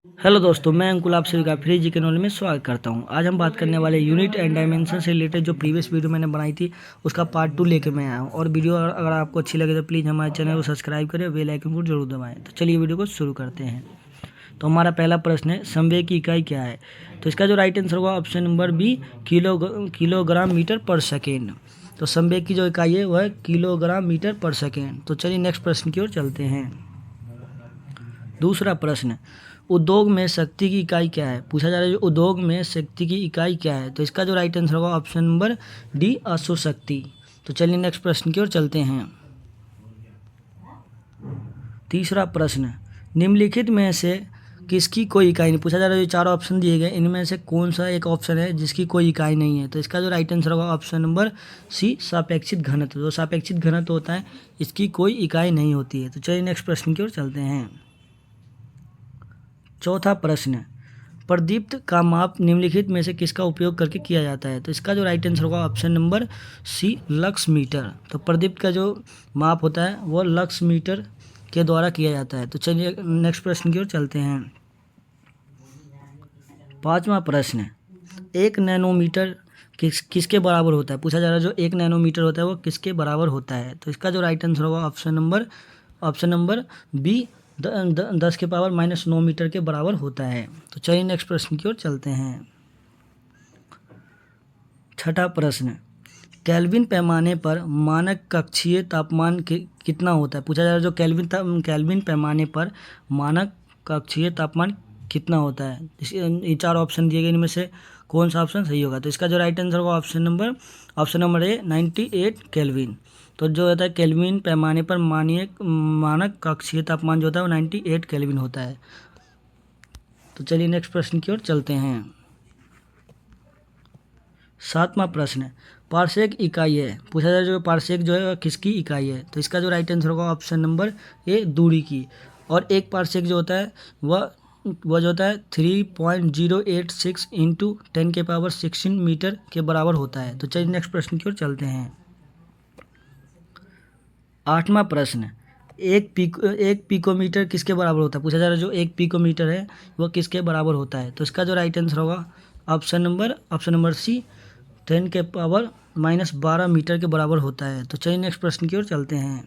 Hello दोस्तों, मैं अंकुल आप सभी का फ्री जीके नॉलेज में स्वागत करता हूं। आज हम बात करने वाले यूनिट एंड डायमेंशन से रिलेटेड जो प्रीवियस वीडियो मैंने बनाई थी उसका पार्ट 2 लेके मैं आया हूं। और वीडियो अगर आपको अच्छी लगे तो प्लीज़ हमारे चैनल को सब्सक्राइब करें, बेल आइकन को जरूर दबाएं। तो चलिए वीडियो को शुरू करते हैं। तो हमारा पहला प्रश्न है, संवेग की इकाई क्या है? तो इसका जो राइट आंसर होगा option number B, kilogram metre per second. तो संवेग की जो इकाई है वह किलोग्राम मीटर पर सेकेंड। तो चलिए नेक्स्ट प्रश्न की ओर चलते हैं। दूसरा प्रश्न, उद्योग में शक्ति की इकाई क्या है? पूछा जा रहा है उद्योग में शक्ति की इकाई क्या है? तो इसका जो राइट आंसर होगा ऑप्शन नंबर डी, अश्वशक्ति। तो चलिए नेक्स्ट प्रश्न की ओर चलते हैं। तीसरा प्रश्न, निम्नलिखित में से किसकी कोई इकाई नहीं? पूछा जा रहा है, जो चार ऑप्शन दिए गए इनमें से कौन सा एक ऑप्शन है जिसकी कोई इकाई नहीं है? तो इसका जो राइट आंसर होगा ऑप्शन नंबर सी, सापेक्षिक घनत्व। जो सापेक्षिक घनत्व होता है इसकी कोई इकाई नहीं होती है। तो चलिए नेक्स्ट प्रश्न की ओर चलते हैं। चौथा प्रश्न, प्रदीप्त का माप निम्नलिखित में से किसका उपयोग करके किया जाता है? तो इसका जो राइट आंसर होगा option number C, lux metre. तो प्रदीप्त का जो माप होता है वो लक्स मीटर के द्वारा किया जाता है। तो चलिए नेक्स्ट प्रश्न की ओर चलते हैं। पांचवा प्रश्न, एक नैनोमीटर किसके बराबर होता है? पूछा जा रहा है जो एक नैनोमीटर होता है वो किसके बराबर होता है? तो इसका जो राइट आंसर होगा ऑप्शन नंबर बी, 10⁻⁻9 मीटर के बराबर होता है। तो चलिए नेक्स्ट प्रश्न की ओर चलते हैं। छठा प्रश्न, केल्विन पैमाने पर मानक कक्षीय तापमान कितना होता है? पूछा जा रहा है जो केल्विन पैमाने पर मानक कक्षीय तापमान कितना होता है? ये चार ऑप्शन दिए गए, इनमें से कौन सा ऑप्शन सही होगा? तो इसका जो राइट आंसर होगा ऑप्शन नंबर ए, 98 केल्विन। तो जो होता है केल्विन पैमाने पर मानक कक्षीय तापमान जो होता है वो 98 केल्विन होता है। तो चलिए नेक्स्ट प्रश्न की ओर चलते हैं। सातवां प्रश्न, पार्सेक इकाई है। पूछा जाए जो पार्सेक जो है किसकी इकाई है? तो इसका जो राइट आंसर होगा ऑप्शन नंबर ए, दूरी की। और एक पार्सेक जो होता है वह जो होता है 3.086 इंटू 10⁻16 मीटर के बराबर होता है। तो चलिए नेक्स्ट प्रश्न की ओर चलते हैं। आठवां प्रश्न, एक पिकोमीटर किसके बराबर होता है? पूछा जा रहा है जो एक पिकोमीटर है वो किसके बराबर होता है? तो इसका जो राइट आंसर होगा ऑप्शन नंबर सी, 10⁻12 मीटर के बराबर होता है। तो चलिए नेक्स्ट प्रश्न की ओर चलते हैं।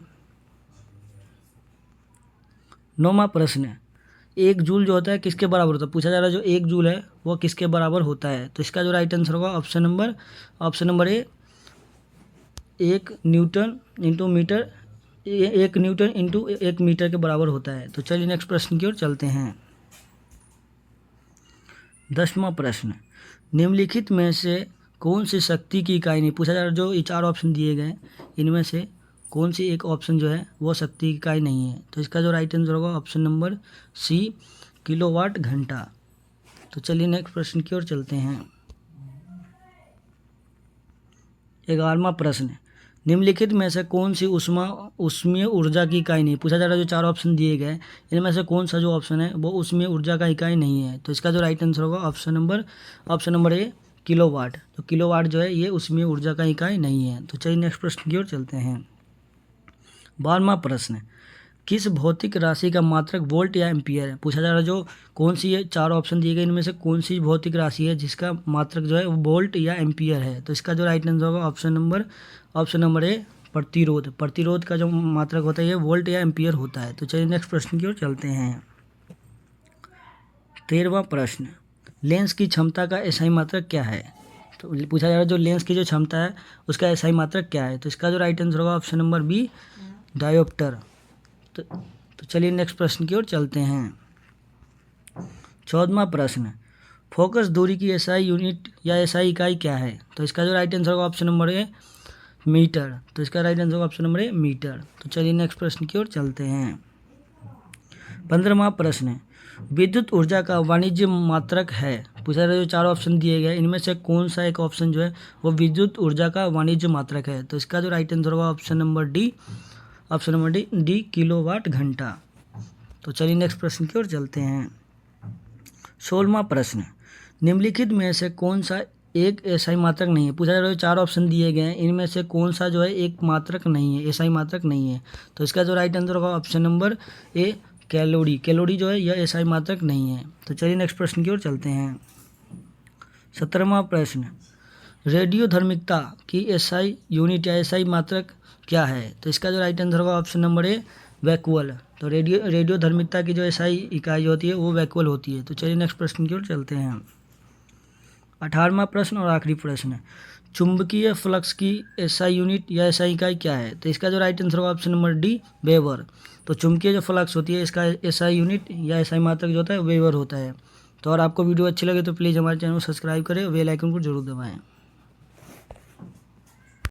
नौवां प्रश्न, एक जूल जो होता है किसके बराबर होता है? पूछा जा रहा है जो एक जूल है वो किसके बराबर होता है? तो इसका जो राइट आंसर होगा option number A, 1 newton into 1 metre के बराबर होता है। तो चलिए नेक्स्ट प्रश्न की ओर चलते हैं। 10वां प्रश्न, निम्नलिखित में से कौन सी शक्ति की इकाई नहीं? पूछा जा रहा है जो ये चार ऑप्शन दिए गए इनमें से कौन सी एक ऑप्शन जो है वो शक्ति की इकाई नहीं है? तो इसका जो राइट आंसर होगा ऑप्शन नंबर सी, किलोवाट घंटा। तो चलिए नेक्स्ट प्रश्न की ओर चलते हैं। 11वां प्रश्न, निम्नलिखित में से कौन सी ऊष्मीय ऊर्जा की इकाई नहीं? पूछा जा रहा है जो चार ऑप्शन दिए गए इनमें से कौन सा जो ऑप्शन है वो ऊष्मीय ऊर्जा का इकाई नहीं है? तो इसका जो राइट आंसर होगा ऑप्शन नंबर ए, किलोवाट। तो किलोवाट जो है ये ऊष्मीय ऊर्जा का इकाई नहीं है। तो चलिए नेक्स्ट प्रश्न की ओर चलते हैं। 12वां प्रश्न, किस भौतिक राशि का मात्रक वोल्ट या एम्पियर है? पूछा जा रहा है जो कौन सी ये चार ऑप्शन दिए गए इनमें से कौन सी भौतिक राशि है जिसका मात्रक जो है वो वोल्ट या एम्पियर है? तो इसका जो राइट आंसर होगा ऑप्शन नंबर ए, प्रतिरोध का जो मात्रक होता है ये वोल्ट या एम्पियर होता है। तो चलिए नेक्स्ट प्रश्न की ओर चलते हैं। 13वां प्रश्न, लेंस की क्षमता का एसआई मात्रक क्या है? तो पूछा जा रहा है जो लेंस की जो क्षमता है उसका एसआई मात्रक क्या है? तो इसका जो राइट आंसर होगा ऑप्शन नंबर बी, डायोप्टर। तो चलिए नेक्स्ट प्रश्न की ओर चलते हैं। 14वां प्रश्न, फोकस दूरी की एसआई यूनिट या एसआई इकाई क्या है? तो इसका जो राइट आंसर होगा ऑप्शन नंबर ए, मीटर। तो इसका राइट आंसर होगा ऑप्शन नंबर ए, मीटर। तो चलिए नेक्स्ट प्रश्न की ओर चलते हैं। 15वां प्रश्न, विद्युत ऊर्जा का वाणिज्य मात्रक है? पूछा जा रहा है जो चार ऑप्शन दिए गए इनमें से कौन सा एक ऑप्शन जो है वो विद्युत ऊर्जा का वाणिज्य मात्रक है? तो इसका जो राइट आंसर होगा ऑप्शन नंबर डी, किलोवाट घंटा। तो चलिए नेक्स्ट प्रश्न की ओर चलते हैं। 16वां प्रश्न, निम्नलिखित में से कौन सा एक एसआई मात्रक नहीं है? पूछा जा रहा है चार ऑप्शन दिए गए हैं इनमें से कौन सा जो है एक मात्रक नहीं है, एसआई मात्रक नहीं है? तो इसका जो राइट आंसर होगा ऑप्शन नंबर ए, कैलोरी, कैलोरी जो है यह एसआई मात्रक नहीं है। तो चलिए नेक्स्ट प्रश्न की ओर चलते हैं। 17वां प्रश्न, रेडियोधर्मिकता की एसआई यूनिट या एसआई मात्रक क्या है? तो इसका जो राइट आंसर होगा ऑप्शन नंबर ए, वैक्यूअल। तो रेडियोधर्मिकता की जो एसआई इकाई होती है वो वैक्यूअल होती है। तो चलिए नेक्स्ट प्रश्न की ओर चलते हैं। 18वां प्रश्न और आखिरी प्रश्न, चुंबकीय फ्लक्स की एसआई यूनिट या एसआई इकाई क्या है? तो इसका जो राइट आंसर होगा ऑप्शन नंबर डी, वेबर। तो चुंबकीय जो फ्लक्स होती है इसका एसआई यूनिट या एसआई मात्रक जो होता है वेबर होता है। तो और आपको वीडियो अच्छी लगे तो प्लीज़ हमारे चैनल को सब्सक्राइब करें और बेल आइकन को जरूर दबाएं।